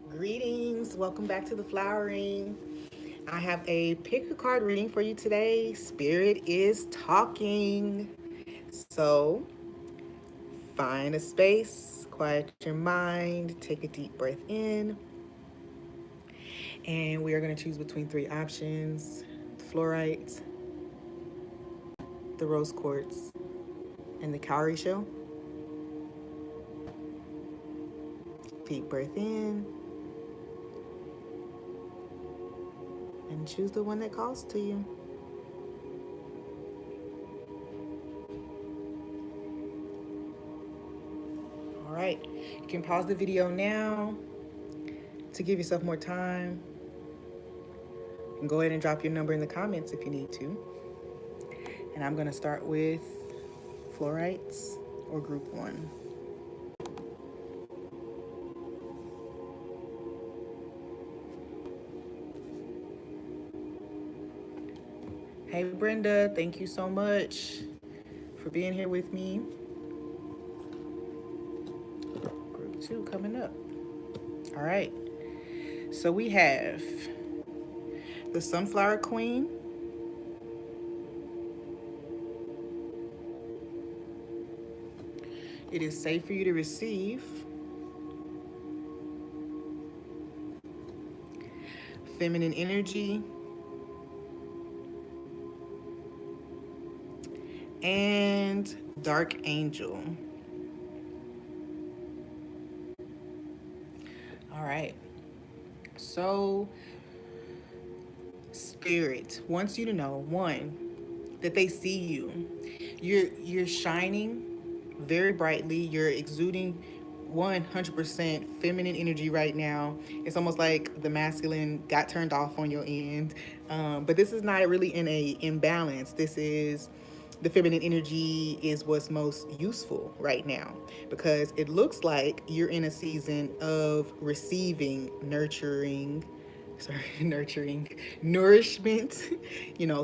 Greetings, welcome back to TheFlowering. I have a pick a card reading for you today. Spirit is talking. So find a space, quiet your mind, take a deep breath in, and we are going to choose between three options: the fluorite, the rose quartz, and the cowrie shell. Deep breath in and choose the one that calls to you. All right, you can pause the video now to give yourself more time. And go ahead and drop your number in the comments if you need to. And I'm going to start with fluorites or group one. Hey Brenda, thank you so much for being here with me. Group two coming up. All right, so we have the Sunflower Queen, it is safe for you to receive. Feminine energy, and dark angel. All right, so Spirit wants you to know, one, that they see you. You're shining very brightly. You're exuding 100% feminine energy right now. It's almost like the masculine got turned off on your end. But this is not really in a imbalance. This is the feminine energy is what's most useful right now because it looks like you're in a season of receiving nurturing nourishment,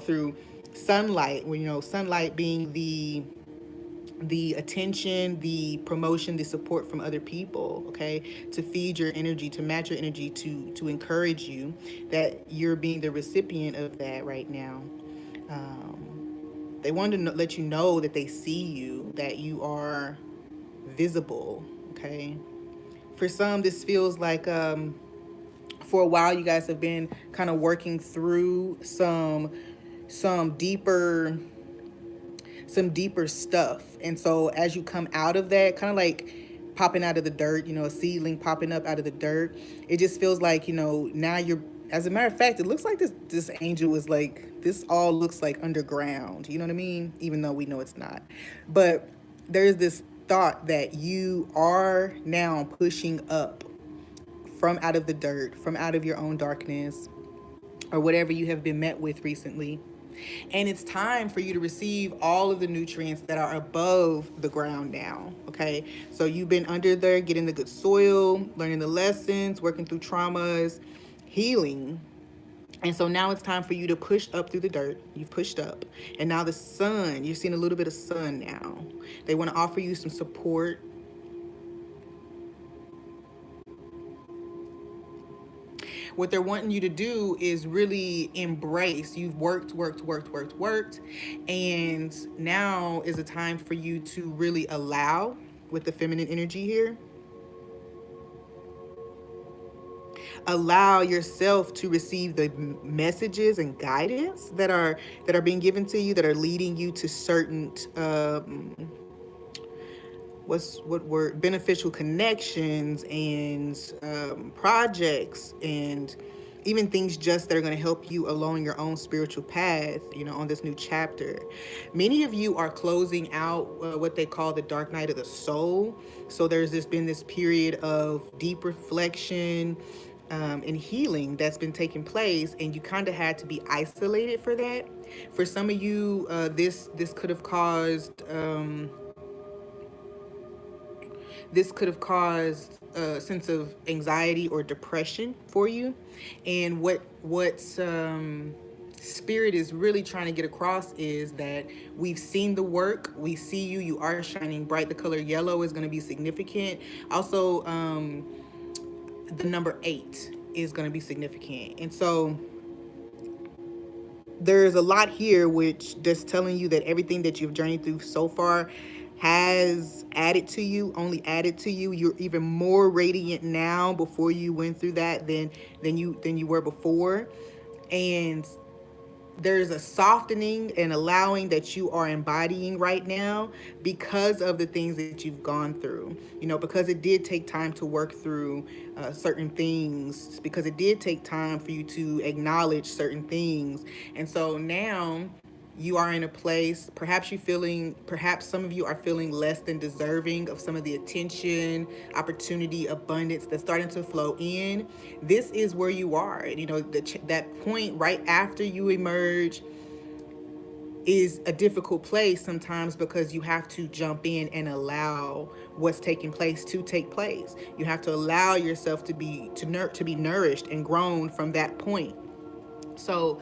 through sunlight. When sunlight being the attention, the promotion, the support from other people, okay, to feed your energy, to match your energy, to encourage you, that you're being the recipient of that right now. They want to let you know that they see you, that you are visible, okay. For some, this feels like for a while you guys have been kind of working through some deeper stuff. And so as you come out of that, kind of like popping out of the dirt, a seedling popping up out of the dirt, it just feels like, now you're, as a matter of fact, it looks like this angel is like, this all looks like underground, you know what I mean? Even though we know it's not. But there's this thought that you are now pushing up from out of the dirt, from out of your own darkness, or whatever you have been met with recently. And it's time for you to receive all of the nutrients that are above the ground now, okay? So you've been under there, getting the good soil, learning the lessons, working through traumas, healing. And so now it's time for you to push up through the dirt. You've pushed up. And now the sun, you're seeing a little bit of sun now. They want to offer you some support. What they're wanting you to do is really embrace. You've worked, and now is a time for you to really allow, with the feminine energy here, allow yourself to receive the messages and guidance that are being given to you, that are leading you to certain beneficial connections and projects, and even things just that are going to help you along your own spiritual path, on this new chapter. Many of you are closing out what they call the dark night of the soul. So there's been this period of deep reflection and healing that's been taking place, and you kind of had to be isolated for that. For some of you, this could have caused a sense of anxiety or depression for you. And what spirit is really trying to get across is that we've seen the work, we see you, you are shining bright. The color yellow is going to be significant. Also, the number 8 is going to be significant. And so there's a lot here which just telling you that everything that you've journeyed through so far has added to you, only added to you. You're even more radiant now before you went through that than you were before. And there's a softening and allowing that you are embodying right now because of the things that you've gone through. Because it did take time to work through certain things, because it did take time for you to acknowledge certain things. And so now you are in a place, perhaps some of you are feeling less than deserving of some of the attention, opportunity, abundance that's starting to flow in. This is where you are. That point right after you emerge is a difficult place sometimes, because you have to jump in and allow what's taking place to take place. You have to allow yourself to be nourished and grown from that point. So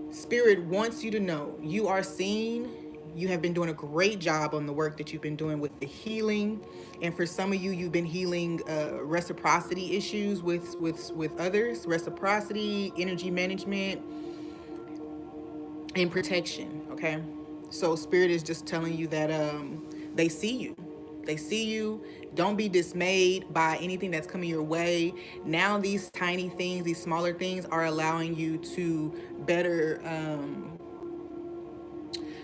Spirit wants you to know you are seen. You have been doing a great job on the work that you've been doing with the healing. And for some of you, you've been healing reciprocity issues with others, reciprocity, energy management, and protection. Okay. So Spirit is just telling you that they see you. They see you. Don't be dismayed by anything that's coming your way. Now these tiny things, these smaller things are allowing you to better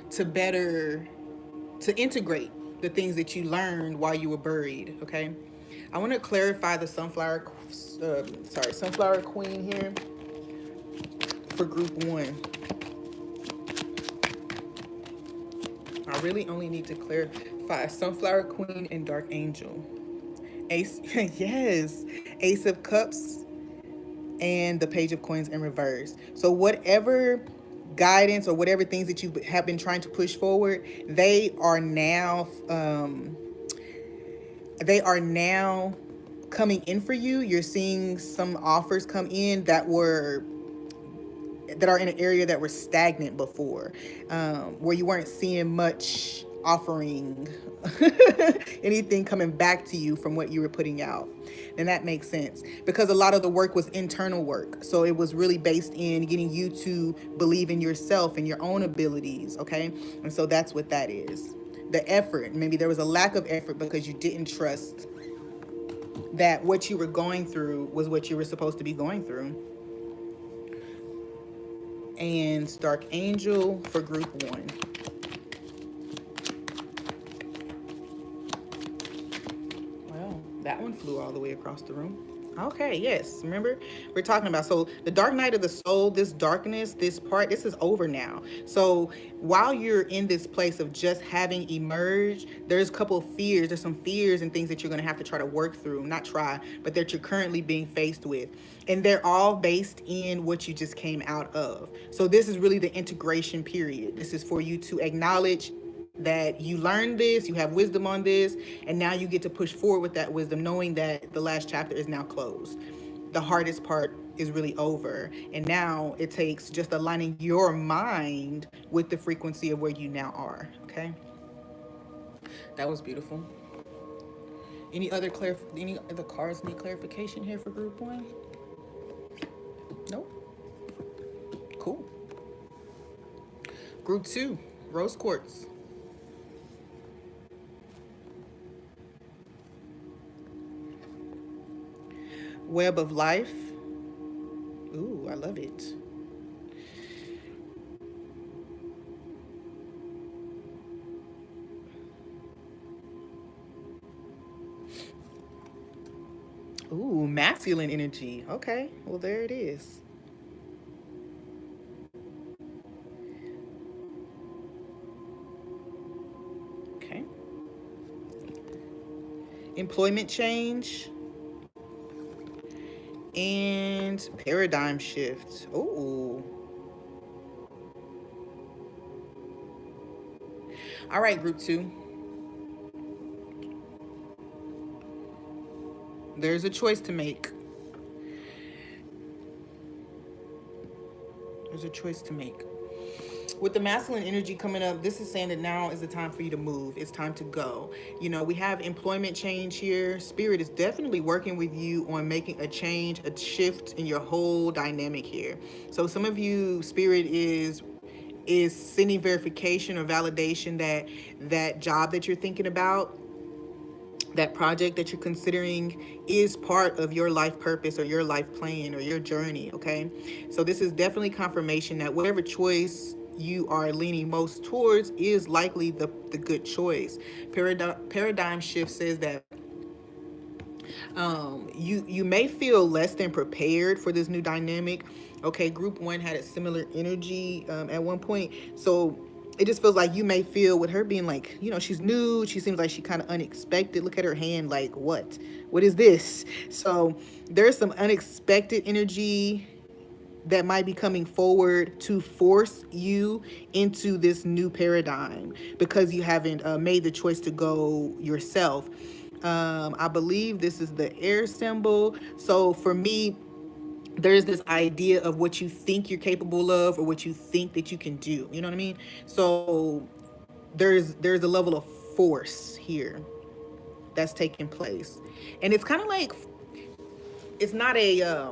to integrate the things that you learned while you were buried. Okay. I want to clarify the sunflower queen here for group 1. I really only need to clarify sunflower queen and dark angel. Ace, yes, Ace of Cups and the Page of Coins in reverse. So whatever guidance or whatever things that you have been trying to push forward, they are now coming in for you. You're seeing some offers come in that are in an area that were stagnant before, where you weren't seeing much offering anything coming back to you from what you were putting out. And that makes sense, because a lot of the work was internal work. So it was really based in getting you to believe in yourself and your own abilities. Okay. And so that's what that is. The effort, maybe there was a lack of effort because you didn't trust that what you were going through was what you were supposed to be going through. And Dark Angel for group 1. Well, that one flew all the way across the room. Okay, yes. Remember, we're talking about, so the dark night of the soul, this darkness, this is over now. So while you're in this place of just having emerged, there's a couple of fears. There's some fears and things that you're going to have to try to work through, not try, but that you're currently being faced with. And they're all based in what you just came out of. So this is really the integration period. This is for you to acknowledge that you learned this, you have wisdom on this, and now you get to push forward with that wisdom, knowing that the last chapter is now closed. The hardest part is really over, and now it takes just aligning your mind with the frequency of where you now are. Okay, that was beautiful. Any other cards need clarification here for group 1? Nope. Cool. Group 2, rose quartz. Web of life. Ooh, I love it. Ooh, masculine energy. Okay, well, there it is. Okay. Employment change. And paradigm shift. Ooh. All right, group 2. There's a choice to make. There's a choice to make. with the masculine energy coming up, this is saying that now is the time for you to move. It's time to go. You know, we have employment change here. Spirit is definitely working with you on making a change, a shift in your whole dynamic here. So some of you, Spirit is sending verification or validation that that job that you're thinking about, that project that you're considering, is part of your life purpose or your life plan or your journey. Okay, so this is definitely confirmation that whatever choice you are leaning most towards is likely the good choice. Paradigm shift says that you may feel less than prepared for this new dynamic. Okay, group one had a similar energy at one point, so it just feels like you may feel with her being like, you know, she's new, she seems like she kind of unexpected. Look at her hand, like what is this? So there's some unexpected energy that might be coming forward to force you into this new paradigm because you haven't made the choice to go yourself. I believe this is the air symbol. So for me, there's this idea of what you think you're capable of or what you think that you can do. You know what I mean? So there's a level of force here that's taking place. And it's kind of like, it's not a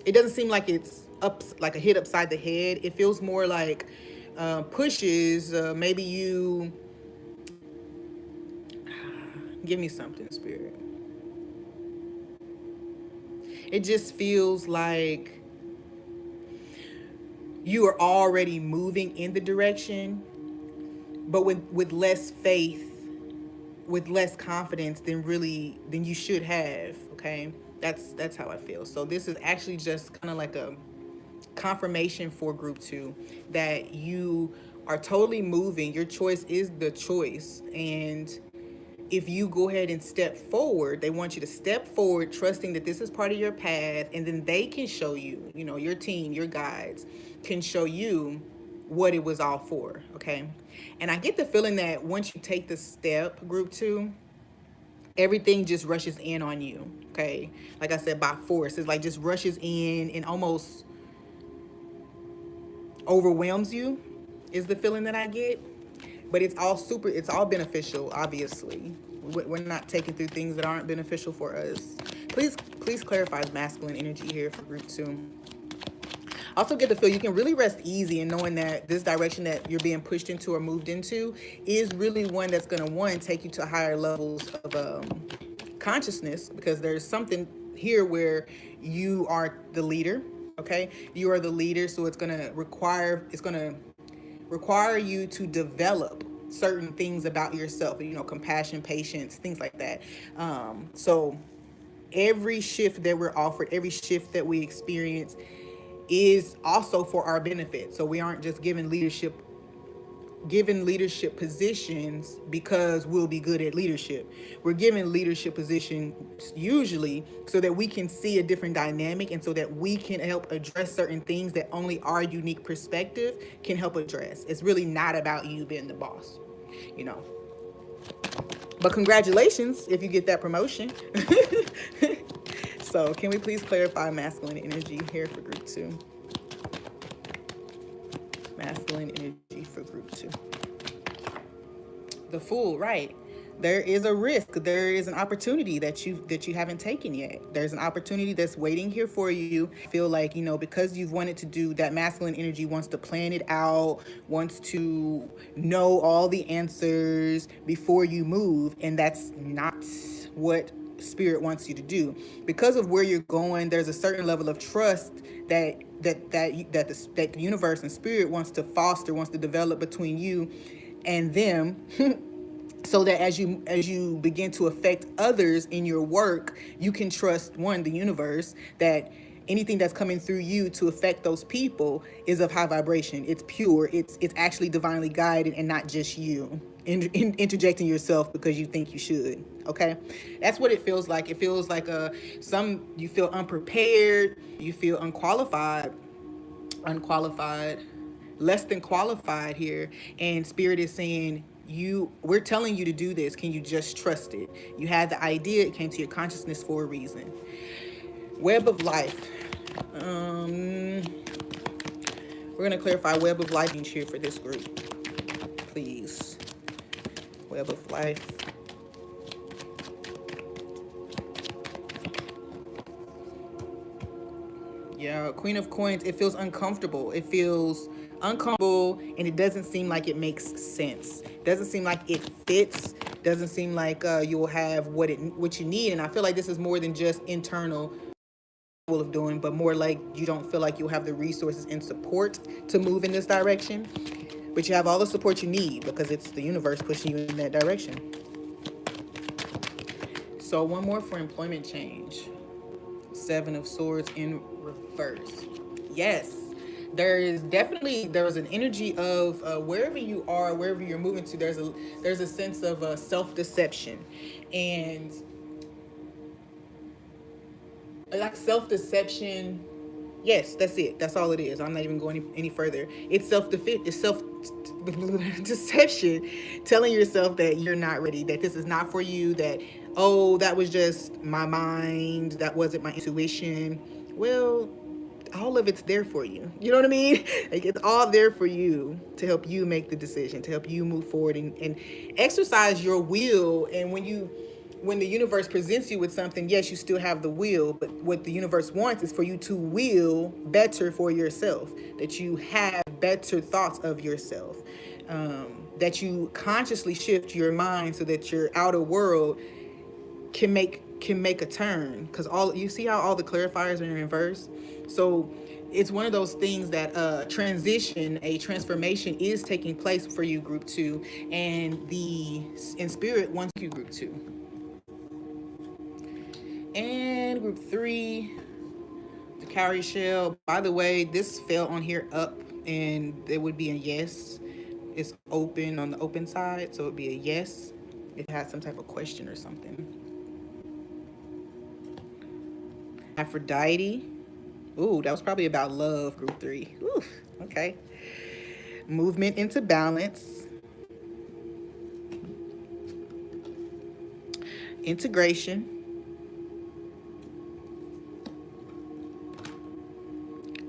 it doesn't seem like it's up like a hit upside the head. It feels more like pushes. Maybe you give me something, Spirit. It just feels like you are already moving in the direction, but with less faith, with less confidence than you should have. Okay, that's how I feel. So this is actually just kind of like a confirmation for group two that you are totally moving. Your choice is the choice, and if you go ahead and step forward, they want you to step forward trusting that this is part of your path, and then they can show you, you know, your team, your guides can show you what it was all for. Okay, and I get the feeling that once you take the step, group two, everything just rushes in on you. Okay, like I said, by force. It's like just rushes in and almost overwhelms you is the feeling that I get. But it's all beneficial, obviously. We're not taking through things that aren't beneficial for us. Please clarify the masculine energy here for group two. Also get the feel you can really rest easy in knowing that this direction that you're being pushed into or moved into is really one that's going to, one, take you to higher levels of consciousness, because there's something here where you are the leader. Okay, you are the leader, so it's going to require you to develop certain things about yourself, you know, compassion, patience, things like that. So every shift that we're offered, every shift that we experience is also for our benefit. So we aren't just given leadership positions because we'll be good at leadership. We're given leadership positions usually so that we can see a different dynamic, and so that we can help address certain things that only our unique perspective can help address. It's really not about you being the boss, you know. But congratulations if you get that promotion. So can we please clarify masculine energy here for group two? Masculine energy for group two. The Fool, right? There is a risk. There is an opportunity that you haven't taken yet. There's an opportunity that's waiting here for you. I feel like, you know, because you've wanted to do that, masculine energy wants to plan it out, wants to know all the answers before you move, and that's not what Spirit wants you to do. Because of where you're going, there's a certain level of trust that the universe and Spirit wants to foster, wants to develop between you and them. So that as you begin to affect others in your work, you can trust, one, the universe, that anything that's coming through you to affect those people is of high vibration. It's pure. It's actually divinely guided, and not just you interjecting yourself because you think you should. Okay, that's what it feels like. It feels like you feel unprepared, you feel unqualified, less than qualified here, and Spirit is saying, we're telling you to do this. Can you just trust it? You had the idea, it came to your consciousness for a reason. Web of life. We're going to clarify web of life here for this group. Please. Web of life. Yeah, Queen of Coins, it feels uncomfortable. It feels uncomfortable, and it doesn't seem like it makes sense. Doesn't seem like it fits. Doesn't seem like you will have what you need. And I feel like this is more than just internal of doing, but more like you don't feel like you'll have the resources and support to move in this direction. But you have all the support you need because it's the universe pushing you in that direction. So one more for employment change. Seven of Swords in reverse. Yes, there was an energy of wherever you are, wherever you're moving to. There's a sense of self-deception, and like self-deception. Yes, that's it. That's all it is. I'm not even going any further. It's self-deception, telling yourself that you're not ready, that this is not for you, that, oh, that was just my mind, that wasn't my intuition. Well, all of it's there for you. You know what I mean? Like, it's all there for you to help you make the decision, to help you move forward and exercise your will. And when the universe presents you with something, yes, you still have the will, but what the universe wants is for you to will better for yourself, that you have better thoughts of yourself, that you consciously shift your mind so that your outer world can make a turn. Because you see how all the clarifiers are in reverse. So it's one of those things that a transformation is taking place for you, group 2, and in spirit wants you, group 2. And group 3, the Cowrie Shell. By the way, this fell on here up, and it would be a yes. It's open on the open side, so it would be a yes if it had some type of question or something. Aphrodite. Ooh, that was probably about love, group 3. Ooh, okay. Movement into balance. Integration.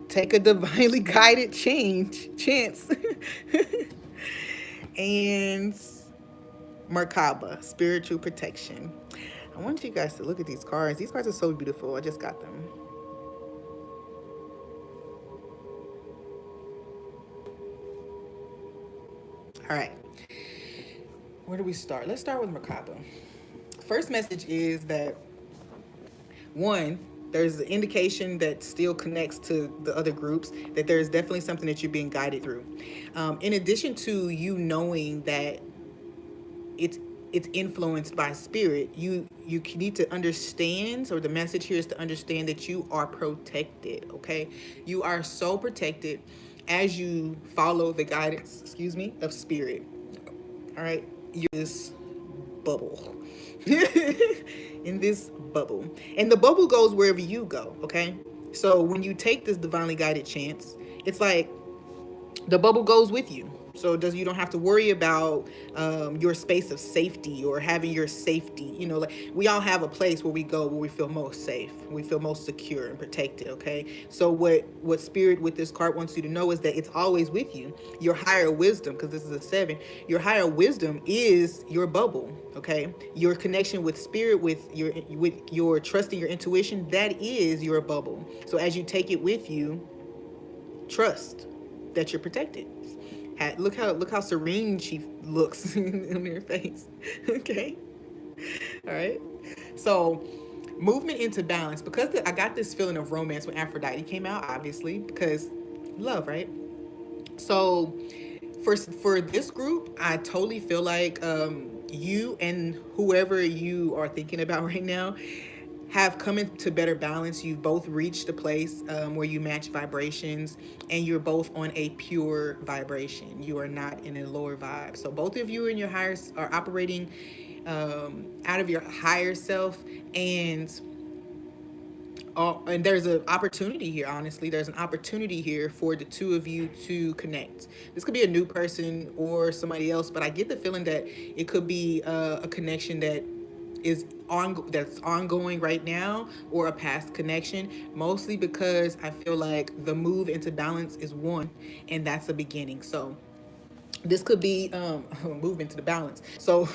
Take a divinely guided chance. And Merkaba, spiritual protection. I want you guys to look at these cards. These cards are so beautiful. I just got them. All right. Where do we start? Let's start with Merkaba. First message is that, one, there's an indication that still connects to the other groups, that there's definitely something that you're being guided through. In addition to you knowing that it's influenced by spirit, you need to understand, or the message here is to understand that you are protected, okay? You are so protected as you follow the guidance, of spirit. All right? You're this bubble. In this bubble. And the bubble goes wherever you go, okay? So when you take this divinely guided chance, it's like the bubble goes with you. So you don't have to worry about your space of safety or having your safety. You know, like we all have a place where we go where we feel most safe, we feel most secure and protected. Okay. So what spirit with this card wants you to know is that it's always with you. Your higher wisdom, because this is a 7. Your higher wisdom is your bubble. Okay. Your connection with spirit, with your trusting your intuition, that is your bubble. So as you take it with you, trust that you're protected. Look how serene she looks in her face. Okay. All right. So movement into balance, because I got this feeling of romance when Aphrodite came out, obviously, because love, right? So for this group, I totally feel like you and whoever you are thinking about right now have come into better balance. You've both reached a place where you match vibrations, and you're both on a pure vibration. You are not in a lower vibe. So both of you and your higher are operating out of your higher self, and there's an opportunity here. Honestly, there's an opportunity here for the two of you to connect. This could be a new person or somebody else, but I get the feeling that it could be a connection that that's ongoing right now, or a past connection, mostly because I feel like the move into balance is one, and that's a beginning. So this could be movement to the balance. So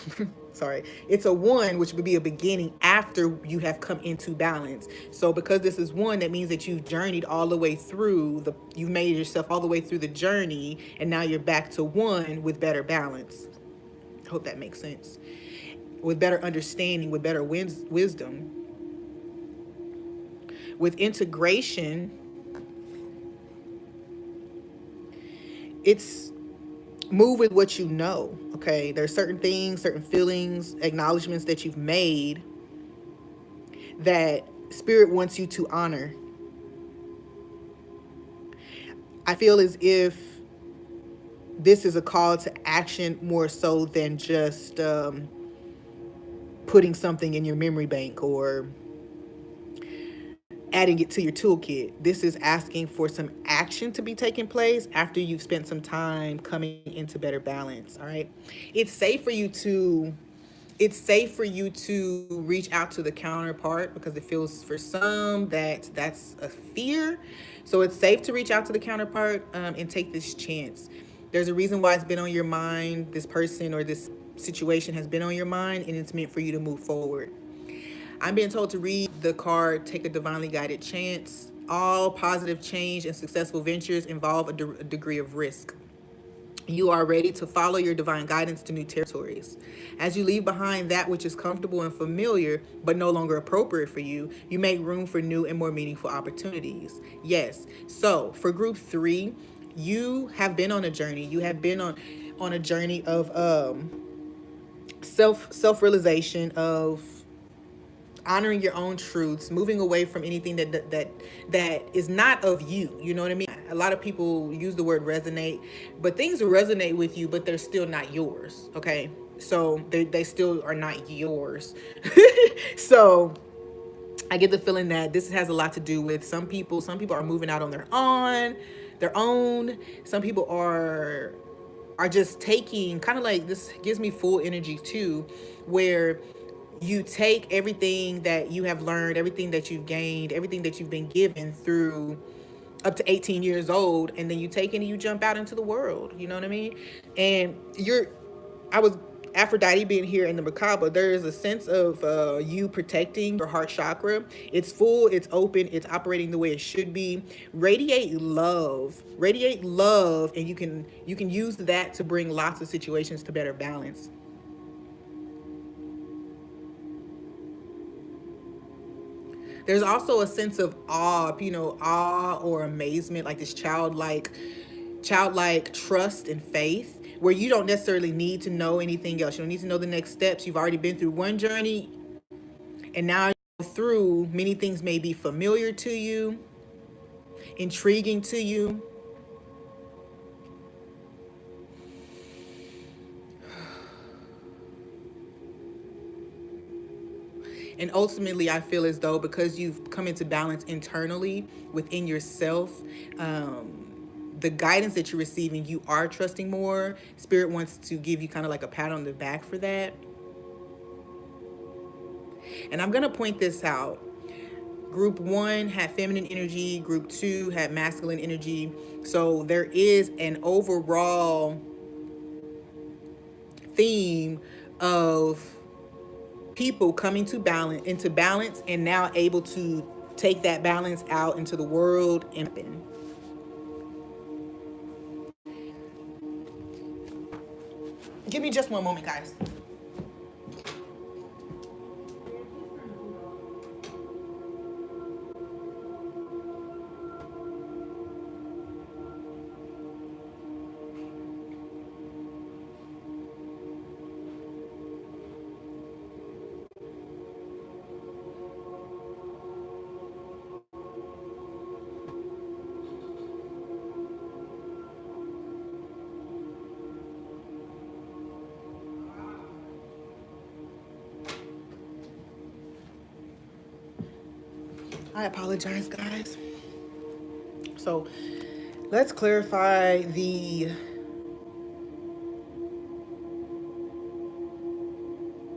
sorry, it's a one, which would be a beginning after you have come into balance. So because this is one, that means that you've journeyed all the way through you made yourself all the way through the journey, and now you're back to one with better balance. I hope that makes sense. With better understanding, with better wisdom, with integration. It's move with what you know. Okay, there's certain things, certain feelings, acknowledgments that you've made that spirit wants you to honor. I feel as if this is a call to action more so than just putting something in your memory bank or adding it to your toolkit. This is asking for some action to be taking place after you've spent some time coming into better balance. All right. It's safe for you to it's safe for you to reach out to the counterpart, because it feels for some that that's a fear. So it's safe to reach out to the counterpart and take this chance. There's a reason why it's been on your mind. This person or this situation has been on your mind, and it's meant for you to move forward. I'm being told to read the card, take a divinely guided chance. All positive change and successful ventures involve a degree of risk. You are ready to follow your divine guidance to new territories. As you leave behind that which is comfortable and familiar, but no longer appropriate for you, you make room for new and more meaningful opportunities. Yes. So for group 3, you have been on a journey. You have been on a journey of self-realization, of honoring your own truths, moving away from anything that is not of you. You know what I mean? A lot of people use the word resonate, but things resonate with you, but they're still not yours. Okay, so they still are not yours. So I get the feeling that this has a lot to do with some people. Some people are moving out on their own. Some people are just taking, kind of like, this gives me full energy too, where you take everything that you have learned, everything that you've gained, everything that you've been given through up to 18 years old, and then you take it and you jump out into the world. You know what I mean? And I was Aphrodite being here in the macabre, there is a sense of you protecting your heart chakra. It's full, it's open, it's operating the way it should be. Radiate love, and you can use that to bring lots of situations to better balance. There's also a sense of awe or amazement, like this childlike trust and faith, where you don't necessarily need to know anything else. You don't need to know the next steps. You've already been through one journey, and now through many things may be familiar to you, intriguing to you. And ultimately, I feel as though because you've come into balance internally within yourself, the guidance that you're receiving, you are trusting more. Spirit wants to give you kind of like a pat on the back for that. And I'm going to point this out. Group 1 had feminine energy, group 2 had masculine energy. So there is an overall theme of people coming into balance, and now able to take that balance out into the world. And give me just one moment, guys. I apologize, guys. So let's clarify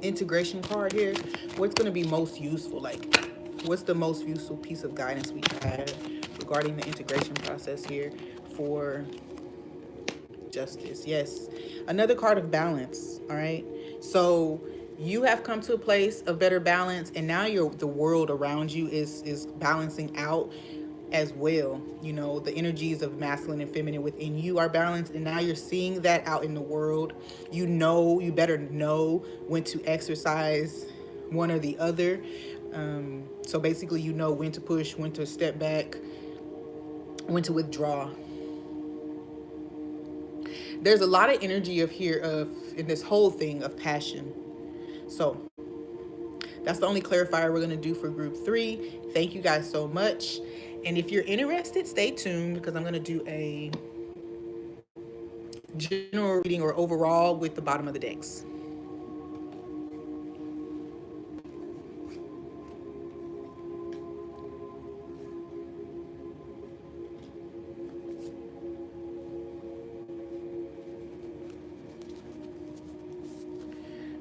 integration card here, what's going to be most useful? Like, what's the most useful piece of guidance we have regarding the integration process here for justice? Yes, another card of balance. All right, so you have come to a place of better balance, and now the world around you is balancing out as well. You know, the energies of masculine and feminine within you are balanced, and now you're seeing that out in the world. You know, you better know when to exercise one or the other. So basically, you know when to push, when to step back, when to withdraw. There's a lot of energy of here of in this whole thing of passion. So that's the only clarifier we're going to do for group 3. Thank you guys so much. And if you're interested, stay tuned because I'm going to do a general reading or overall with the bottom of the decks.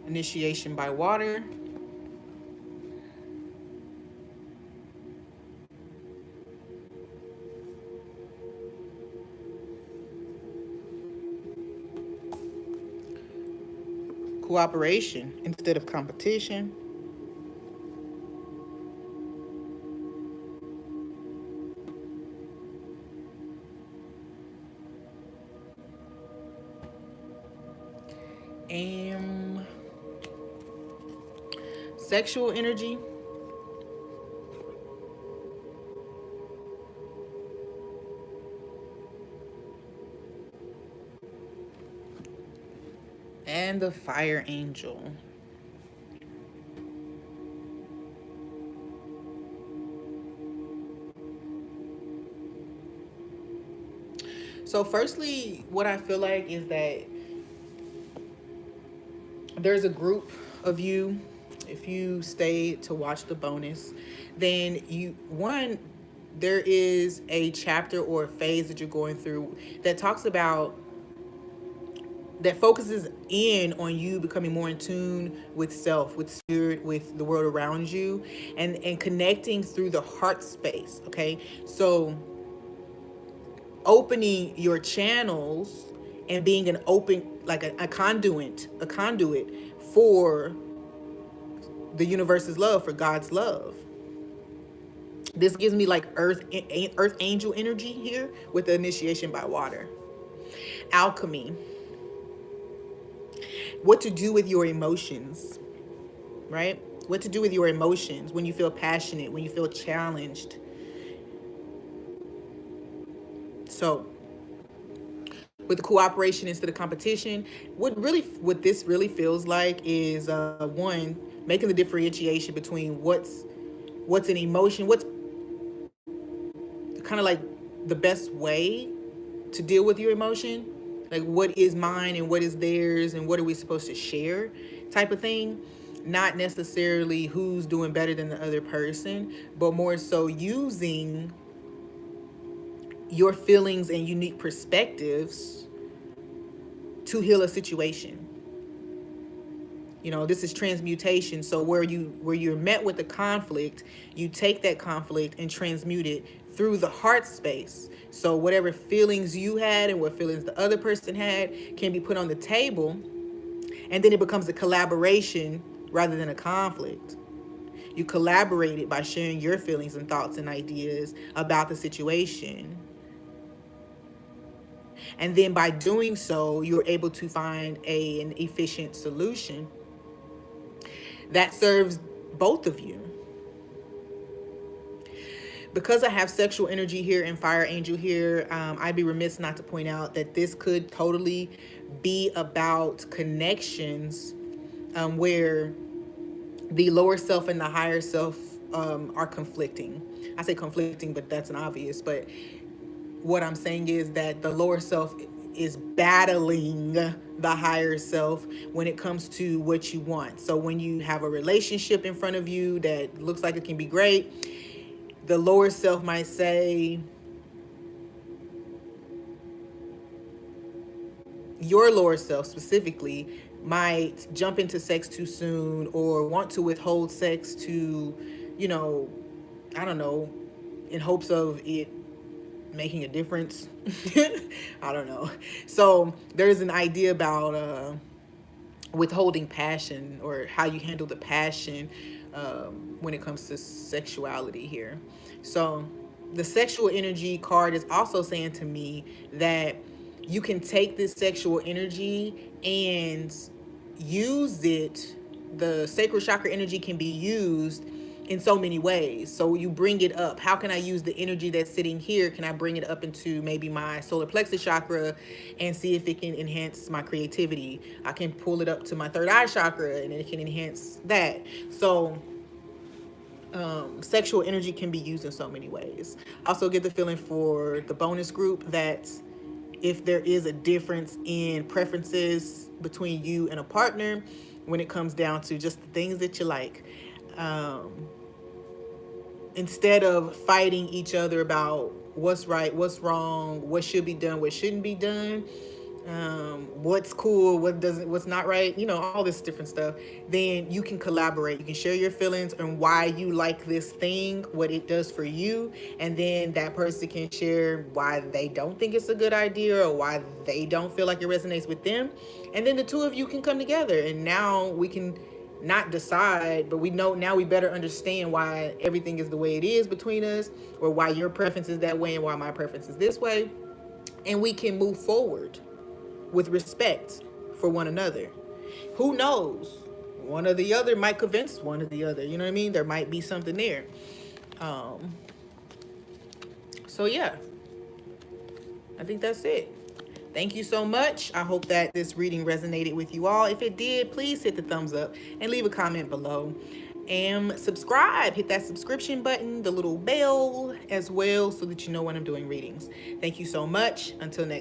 Initiation by water. Cooperation instead of competition. And sexual energy. And the fire angel. So firstly, what I feel like is that there's a group of you. If you stay to watch the bonus, then there is a chapter or a phase that you're going through that talks about, that focuses in on you becoming more in tune with self, with spirit, with the world around you, and connecting through the heart space. Okay, so opening your channels and being an open, like a conduit for the universe's love, for God's love. This gives me like earth angel energy here with the initiation by water. Alchemy. What to do with your emotions, right? What to do with your emotions when you feel passionate, when you feel challenged. So with the cooperation instead of competition, what this really feels like is one, making the differentiation between what's an emotion, what's kind of like the best way to deal with your emotion, like what is mine and what is theirs and what are we supposed to share type of thing. Not necessarily who's doing better than the other person, but more so using your feelings and unique perspectives to heal a situation. You know, this is transmutation. So where you're met with a conflict, you take that conflict and transmute it through the heart space. So whatever feelings you had and what feelings the other person had can be put on the table, and then it becomes a collaboration rather than a conflict. You collaborated by sharing your feelings and thoughts and ideas about the situation. And then by doing so, you're able to find an efficient solution that serves both of you. Because I have sexual energy here and fire angel here, I'd be remiss not to point out that this could totally be about connections where the lower self and the higher self are conflicting. I say conflicting, but that's an obvious. But what I'm saying is that the lower self is battling the higher self when it comes to what you want. So when you have a relationship in front of you that looks like it can be great, the lower self might say, your lower self specifically might jump into sex too soon or want to withhold sex to, you know, I don't know, in hopes of it making a difference. I don't know. So there's an idea about withholding passion, or how you handle the passion when it comes to sexuality here. So the sexual energy card is also saying to me that you can take this sexual energy and use it. The sacral chakra energy can be used in so many ways. So you bring it up. How can I use the energy that's sitting here? Can I bring it up into maybe my solar plexus chakra and see if it can enhance my creativity? I can pull it up to my third eye chakra and it can enhance that. So sexual energy can be used in so many ways. I also get the feeling for the bonus group that if there is a difference in preferences between you and a partner when it comes down to just the things that you like, instead of fighting each other about what's right, what's wrong, what should be done, what shouldn't be done, what's cool, what doesn't, what's not right, you know, all this different stuff, then you can collaborate. You can share your feelings and why you like this thing, what it does for you, and then that person can share why they don't think it's a good idea or why they don't feel like it resonates with them. And then the two of you can come together, and now we can not decide, but we know now, we better understand why everything is the way it is between us, or why your preference is that way and why my preference is this way, and we can move forward with respect for one another. Who knows? One or the other might convince one or the other. You know what I mean? There might be something there. So yeah, I think that's it. Thank you so much. I hope that this reading resonated with you all. If it did, please hit the thumbs up and leave a comment below. And subscribe. Hit that subscription button, the little bell as well, so that you know when I'm doing readings. Thank you so much. Until next